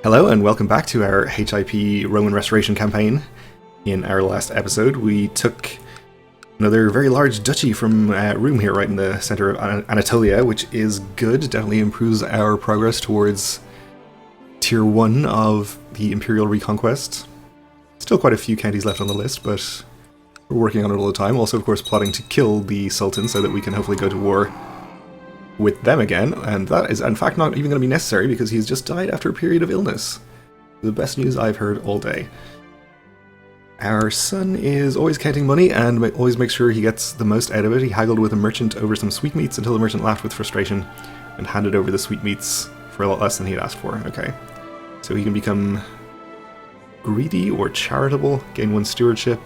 Hello and welcome back to our HIP Roman Restoration campaign. In our last episode we took another very large duchy from Rome here right in the center of Anatolia, which is good, definitely improves our progress towards tier 1 of the Imperial Reconquest. Still quite a few counties left on the list, but we're working on it all the time. Also of course plotting to kill the Sultan so that we can hopefully go to war with them again, and that is in fact not even going to be necessary because he's just died after a period of illness. The best news I've heard all day. Our son is always counting money and always makes sure he gets the most out of it. He haggled with a merchant over some sweetmeats until the merchant laughed with frustration and handed over the sweetmeats for a lot less than he'd asked for. Okay, so he can become greedy or charitable, gain 1 stewardship.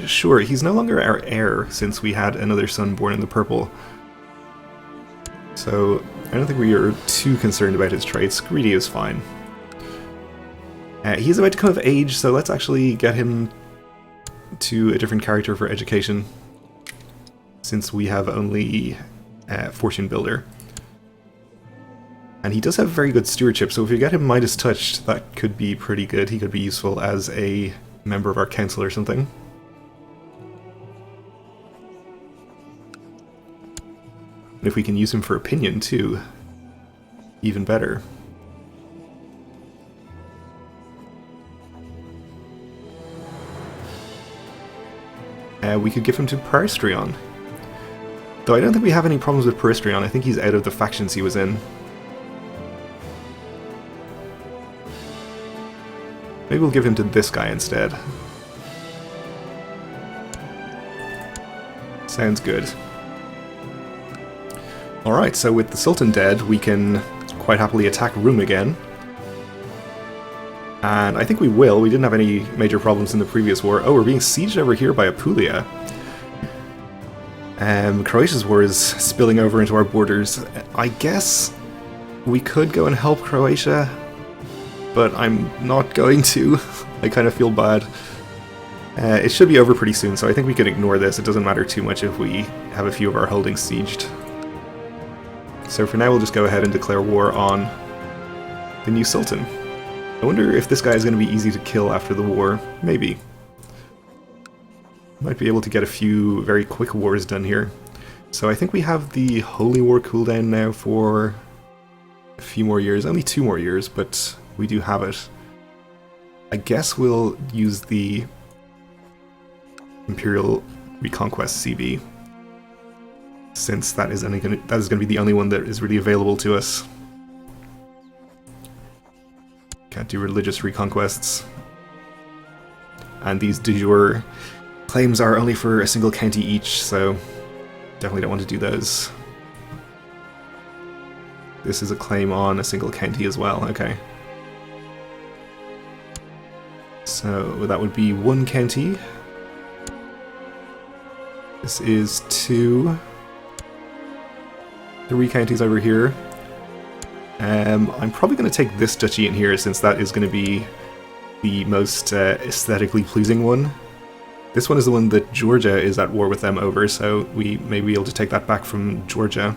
Sure, he's no longer our heir since we had another son born in the purple. So I don't think we are too concerned about his traits. Greedy is fine. He's about to come of age, so let's actually get him to a different character for education, since we have only Fortune Builder. And he does have very good stewardship, so if we get him Midas Touched, that could be pretty good. He could be useful as a member of our council or something. And if we can use him for opinion too, even better. We could give him to Peristrion. Though I don't think we have any problems with Peristrion. I think he's out of the factions he was in. Maybe we'll give him to this guy instead. Sounds good. Alright, so with the Sultan dead, we can quite happily attack Rome again. And I think we will. We didn't have any major problems in the previous war. Oh, we're being sieged over here by Apulia. Croatia's war is spilling over into our borders. I guess we could go and help Croatia, but I'm not going to. I kind of feel bad. It should be over pretty soon, so I think we can ignore this. It doesn't matter too much if we have a few of our holdings sieged. So for now we'll just go ahead and declare war on the new Sultan. I wonder if this guy is going to be easy to kill after the war. Maybe. Might be able to get a few very quick wars done here. So I think we have the Holy War cooldown now for a few more years. Only 2 more years, but we do have it. I guess we'll use the Imperial Reconquest CB, since that is going to be the only one that is really available to us. Can't do religious reconquests. And these de jure claims are only for a single county each, so definitely don't want to do those. This is a claim on a single county as well, okay. So that would be 1 county. This is 2. 3 counties over here. I'm probably going to take this duchy in here since that is going to be the most aesthetically pleasing one. This one is the one that Georgia is at war with them over, so we may be able to take that back from Georgia.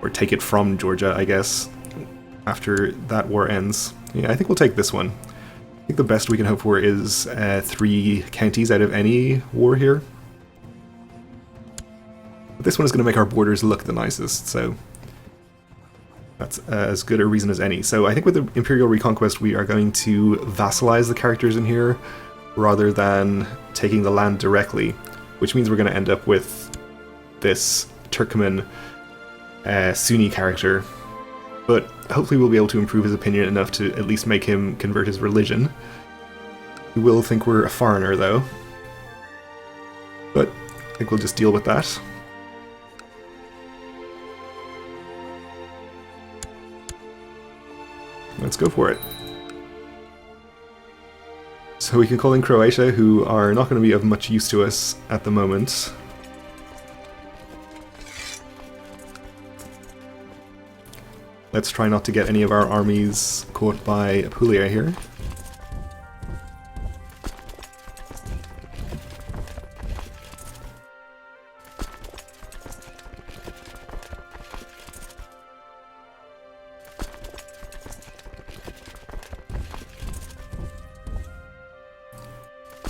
Or take it from Georgia, I guess, after that war ends. Yeah, I think we'll take this one. I think the best we can hope for is 3 counties out of any war here. But this one is going to make our borders look the nicest, so that's as good a reason as any. So I think with the Imperial Reconquest we are going to vassalize the characters in here rather than taking the land directly, which means we're going to end up with this Turkmen Sunni character. But hopefully we'll be able to improve his opinion enough to at least make him convert his religion. He will think we're a foreigner though, but I think we'll just deal with that. Let's go for it. So we can call in Croatia, who are not going to be of much use to us at the moment. Let's try not to get any of our armies caught by Apulia here.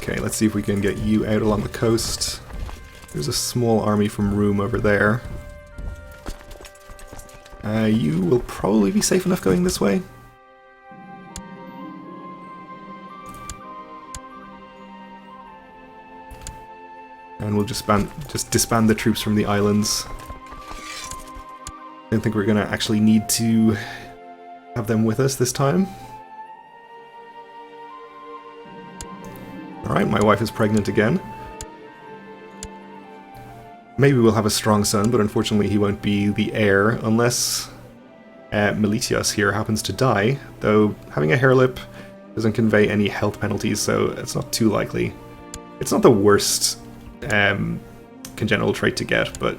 Okay, let's see if we can get you out along the coast. There's a small army from Rome over there. You will probably be safe enough going this way. And we'll just disband the troops from the islands. I don't think we're going to actually need to have them with us this time. Alright, my wife is pregnant again. Maybe we'll have a strong son, but unfortunately he won't be the heir unless Meletios here happens to die, though having a hair lip doesn't convey any health penalties, so it's not too likely. It's not the worst congenital trait to get, but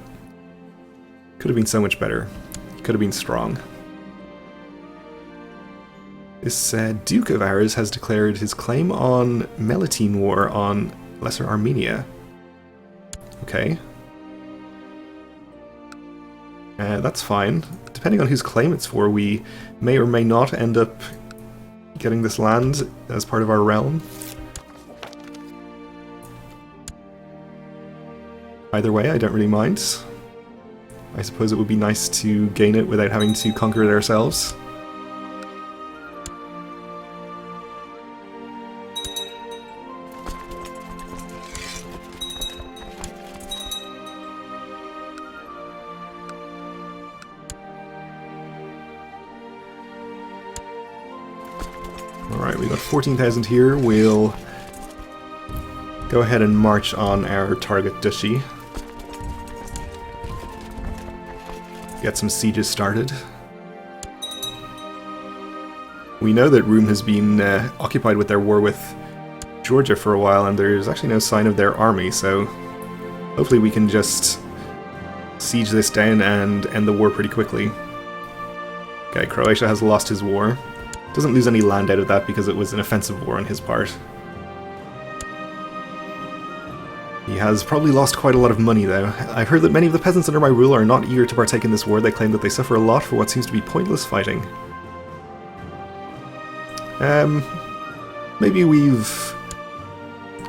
could have been so much better. Could have been strong. This Duke of ours has declared his claim on Melitene War on Lesser Armenia. Okay. That's fine. Depending on whose claim it's for, we may or may not end up getting this land as part of our realm. Either way, I don't really mind. I suppose it would be nice to gain it without having to conquer it ourselves. Alright, we got 14,000 here. We'll go ahead and march on our target duchy. Get some sieges started. We know that Rome has been occupied with their war with Georgia for a while, and there's actually no sign of their army, so hopefully we can just siege this down and end the war pretty quickly. Okay, Croatia has lost his war. Doesn't lose any land out of that because it was an offensive war on his part. He has probably lost quite a lot of money, though. I've heard that many of the peasants under my rule are not eager to partake in this war. They claim that they suffer a lot for what seems to be pointless fighting. Maybe we've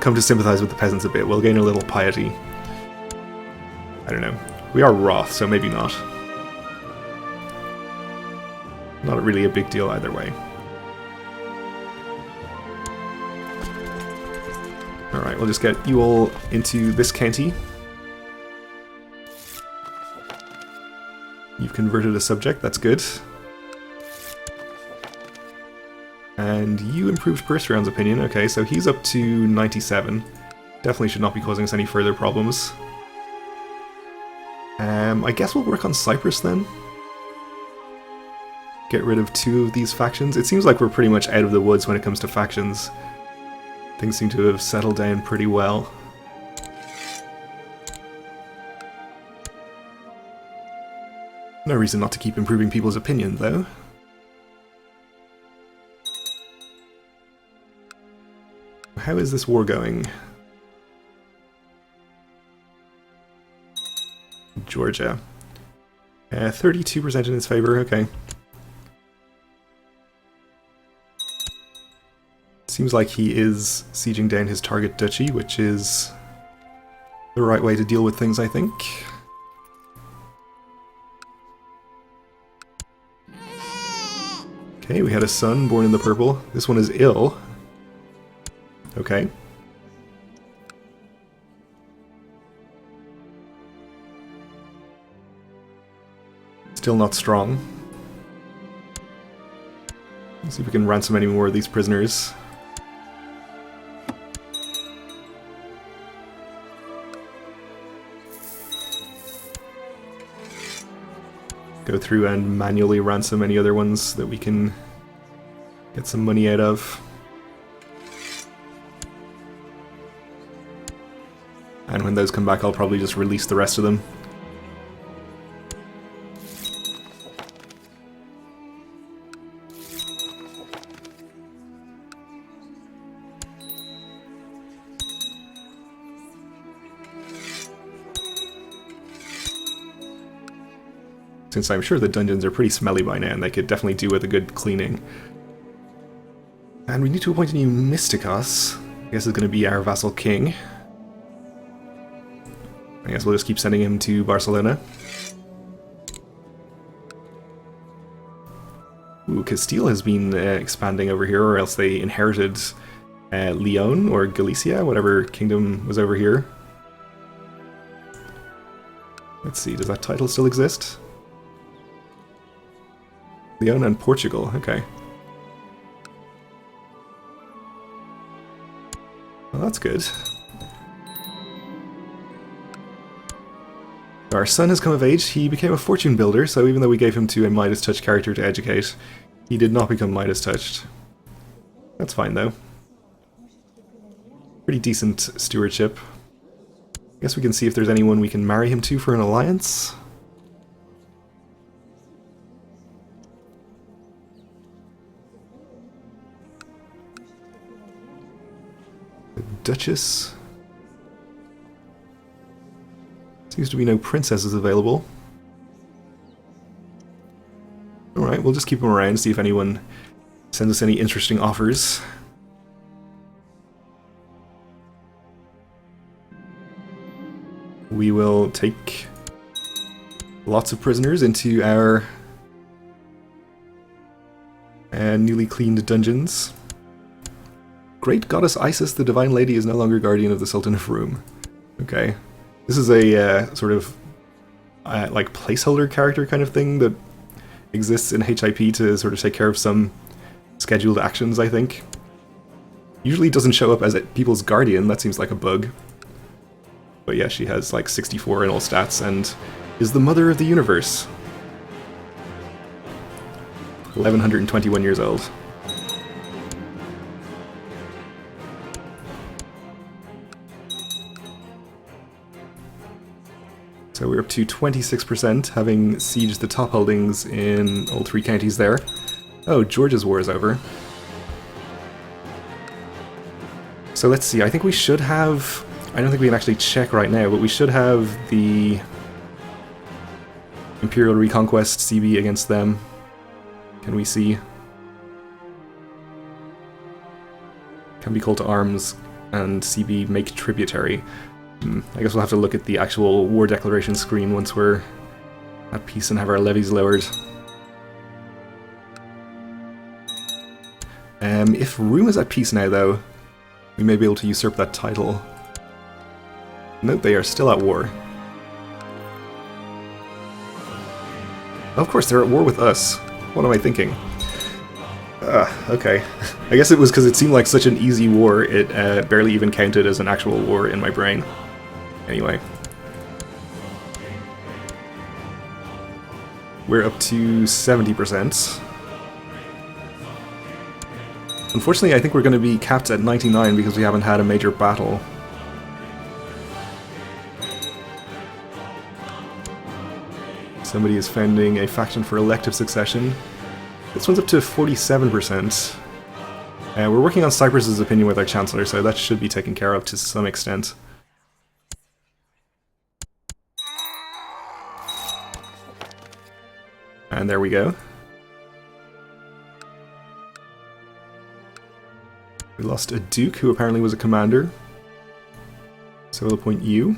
come to sympathize with the peasants a bit. We'll gain a little piety. I don't know. We are Roth, so maybe not. Not really a big deal either way. Alright, we'll just get you all into this county. You've converted a subject, that's good. And you improved Perseron's opinion, okay, so he's up to 97. Definitely should not be causing us any further problems. I guess we'll work on Cyprus then. Get rid of 2 of these factions. It seems like we're pretty much out of the woods when it comes to factions. Things seem to have settled down pretty well. No reason not to keep improving people's opinion, though. How is this war going? Georgia. 32% in its favor, okay. Seems like he is sieging down his target duchy, which is the right way to deal with things, I think. Okay, we had a son born in the purple. This one is ill. Okay. Still not strong. Let's see if we can ransom any more of these prisoners. Go through and manually ransom any other ones that we can get some money out of. And when those come back, I'll probably just release the rest of them. Since I'm sure the dungeons are pretty smelly by now, and they could definitely do with a good cleaning. And we need to appoint a new Mystikos. I guess is going to be our vassal king. I guess we'll just keep sending him to Barcelona. Ooh, Castile has been expanding over here, or else they inherited Leon or Galicia, whatever kingdom was over here. Let's see, does that title still exist? Leon and Portugal, okay. Well, that's good. Our son has come of age. He became a fortune builder, so even though we gave him to a Midas Touch character to educate, he did not become Midas Touched. That's fine, though. Pretty decent stewardship. I guess we can see if there's anyone we can marry him to for an alliance. The Duchess. Seems to be no princesses available. Alright, we'll just keep them around, see if anyone sends us any interesting offers. We will take lots of prisoners into our newly cleaned dungeons. Great Goddess Isis, the Divine Lady, is no longer guardian of the Sultan of Roum. Okay. This is a sort of like placeholder character kind of thing that exists in HIP to sort of take care of some scheduled actions, I think. Usually doesn't show up as people's guardian, that seems like a bug. But yeah, she has like 64 in all stats and is the mother of the universe. 1121 years old. So we're up to 26%, having sieged the top holdings in all three counties there. Oh, Georgia's war is over. So let's see, I think we should have... I don't think we can actually check right now, but we should have the Imperial Reconquest CB against them. Can we see? Can be called to arms and CB make tributary. I guess we'll have to look at the actual war declaration screen once we're at peace and have our levies lowered. If Roum is at peace now, though, we may be able to usurp that title. Note they are still at war. Of course, they're at war with us. What am I thinking? Okay. I guess it was because it seemed like such an easy war, it barely even counted as an actual war in my brain. Anyway. We're up to 70%. Unfortunately, I think we're going to be capped at 99 because we haven't had a major battle. Somebody is founding a faction for elective succession. This one's up to 47%. We're working on Cyprus's opinion with our Chancellor, so that should be taken care of to some extent. And there we go. We lost a Duke, who apparently was a commander. So we'll appoint you.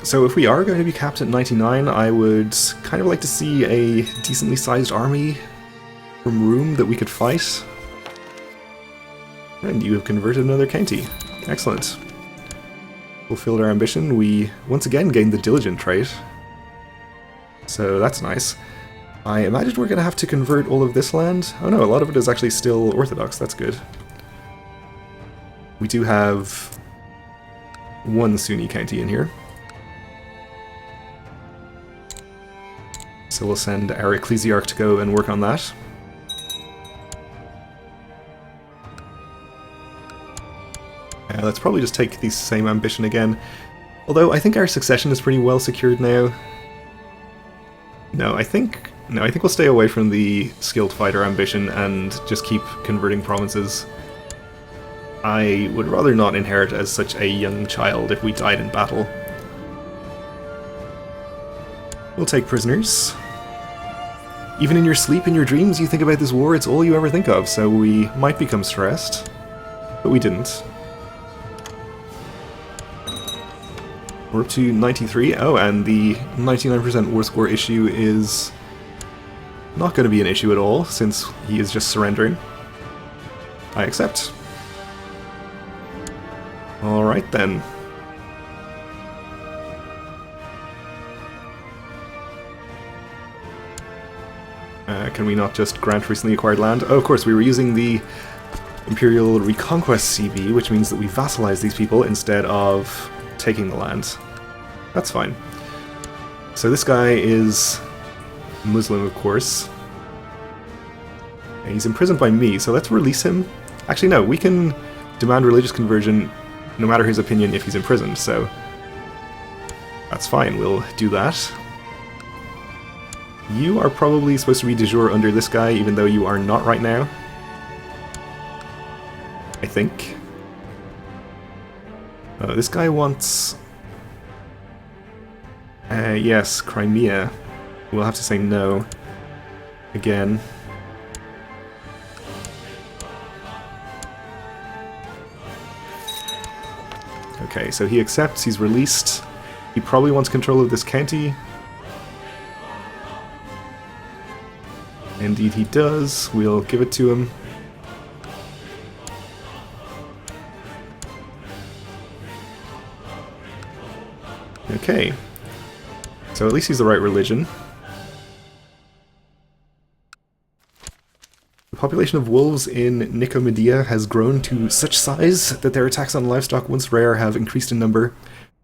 So if we are going to be capped at 99, I would kind of like to see a decently sized army from Roum that we could fight. And you have converted another county. Excellent. Fulfilled our ambition. We once again gained the Diligent trait. So that's nice. I imagine we're going to have to convert all of this land. Oh no, a lot of it is actually still Orthodox. That's good. We do have one Sunni county in here. So we'll send our Ecclesiarch to go and work on that. Let's probably just take the same ambition again. Although I think our succession is pretty well secured now. No, I think we'll stay away from the skilled fighter ambition and just keep converting provinces. I would rather not inherit as such a young child if we died in battle. We'll take prisoners. Even in your sleep, in your dreams, you think about this war, it's all you ever think of, so we might become stressed. But we didn't. We're up to 93. Oh, and the 99% war score issue is not going to be an issue at all, since he is just surrendering. I accept. Alright then. Can we not just grant recently acquired land? Oh, of course, we were using the Imperial Reconquest CB, which means that we vassalize these people instead of taking the land. That's fine. So this guy is Muslim, of course. And he's imprisoned by me, so let's release him. Actually, no, we can demand religious conversion no matter his opinion if he's imprisoned, so that's fine, we'll do that. You are probably supposed to be de jure under this guy, even though you are not right now. I think. This guy wants... yes, Crimea. We'll have to say no. Again. Okay, so he accepts, he's released. He probably wants control of this county. Indeed he does. We'll give it to him. Okay. So at least he's the right religion. The population of wolves in Nicomedia has grown to such size that their attacks on livestock, once rare, have increased in number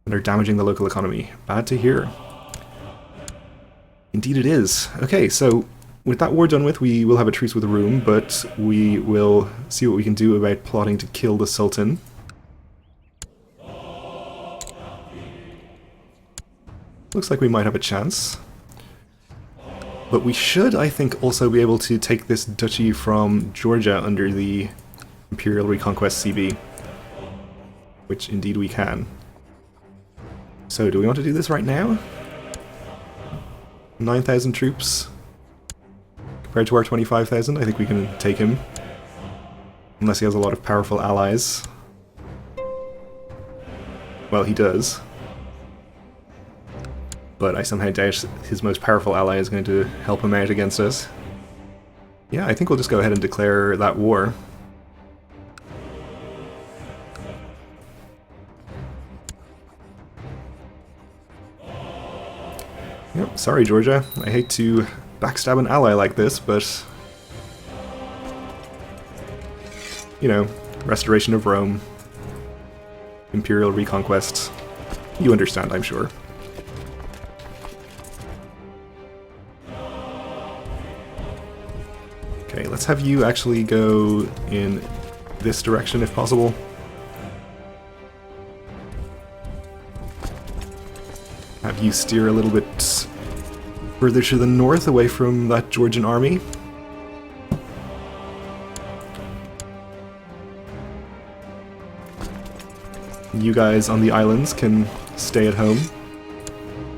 and are damaging the local economy. Bad to hear. Indeed it is. Okay, so with that war done with, we will have a truce with Rome, but we will see what we can do about plotting to kill the Sultan. Looks like we might have a chance. But we should, I think, also be able to take this duchy from Georgia under the Imperial Reconquest CB. Which indeed we can. So, do we want to do this right now? 9,000 troops. Compared to our 25,000, I think we can take him. Unless he has a lot of powerful allies. Well, he does. But I somehow doubt his most powerful ally is going to help him out against us. Yeah, I think we'll just go ahead and declare that war. Yep, sorry Georgia. I hate to backstab an ally like this, but... you know, restoration of Rome. Imperial reconquest. You understand, I'm sure. Okay, let's have you actually go in this direction if possible. Have you steer a little bit further to the north away from that Georgian army. You guys on the islands can stay at home,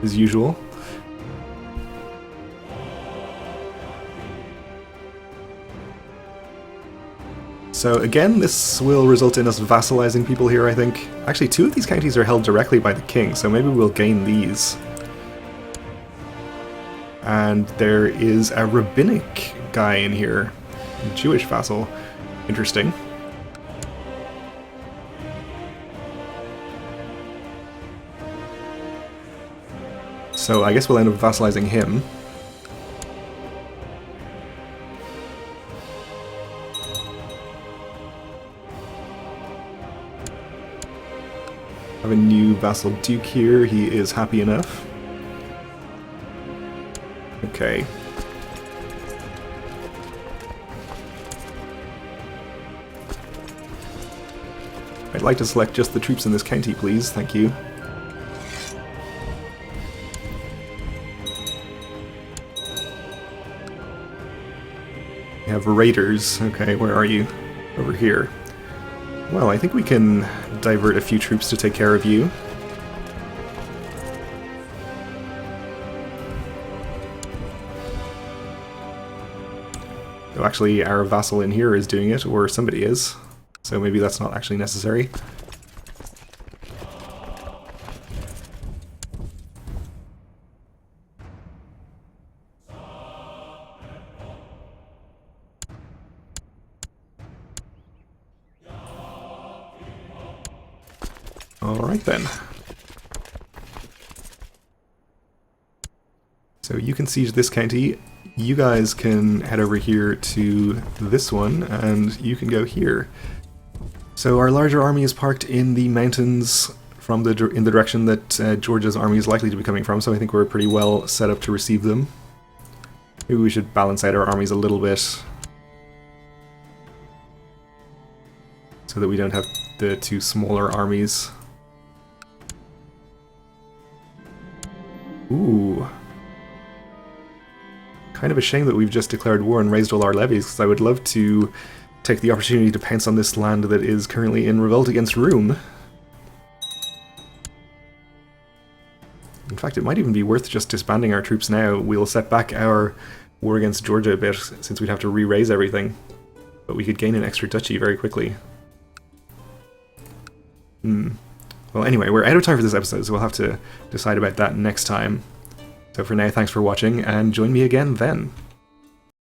as usual. So again, this will result in us vassalizing people here, I think. Actually, 2 of these counties are held directly by the king, so maybe we'll gain these. And there is a rabbinic guy in here. A Jewish vassal. Interesting. So I guess we'll end up vassalizing him. Have a new vassal duke here. He is happy enough. Okay. I'd like to select just the troops in this county, please. Thank you. We have raiders. Okay, where are you? Over here. Well, I think we can divert a few troops to take care of you. actually our vassal in here is doing it, or somebody is. So maybe that's not actually necessary. Alright then. So you can siege this county, you guys can head over here to this one, and you can go here. So our larger army is parked in the mountains in the direction that Georgia's army is likely to be coming from, so I think we're pretty well set up to receive them. Maybe we should balance out our armies a little bit, so that we don't have the two smaller armies. Ooh. Kind of a shame that we've just declared war and raised all our levies, because I would love to take the opportunity to pounce on this land that is currently in revolt against Rome. In fact, it might even be worth just disbanding our troops now. We'll set back our war against Georgia a bit, since we'd have to re-raise everything. But we could gain an extra duchy very quickly. Well, anyway, we're out of time for this episode, so we'll have to decide about that next time. So for now, thanks for watching, and join me again then.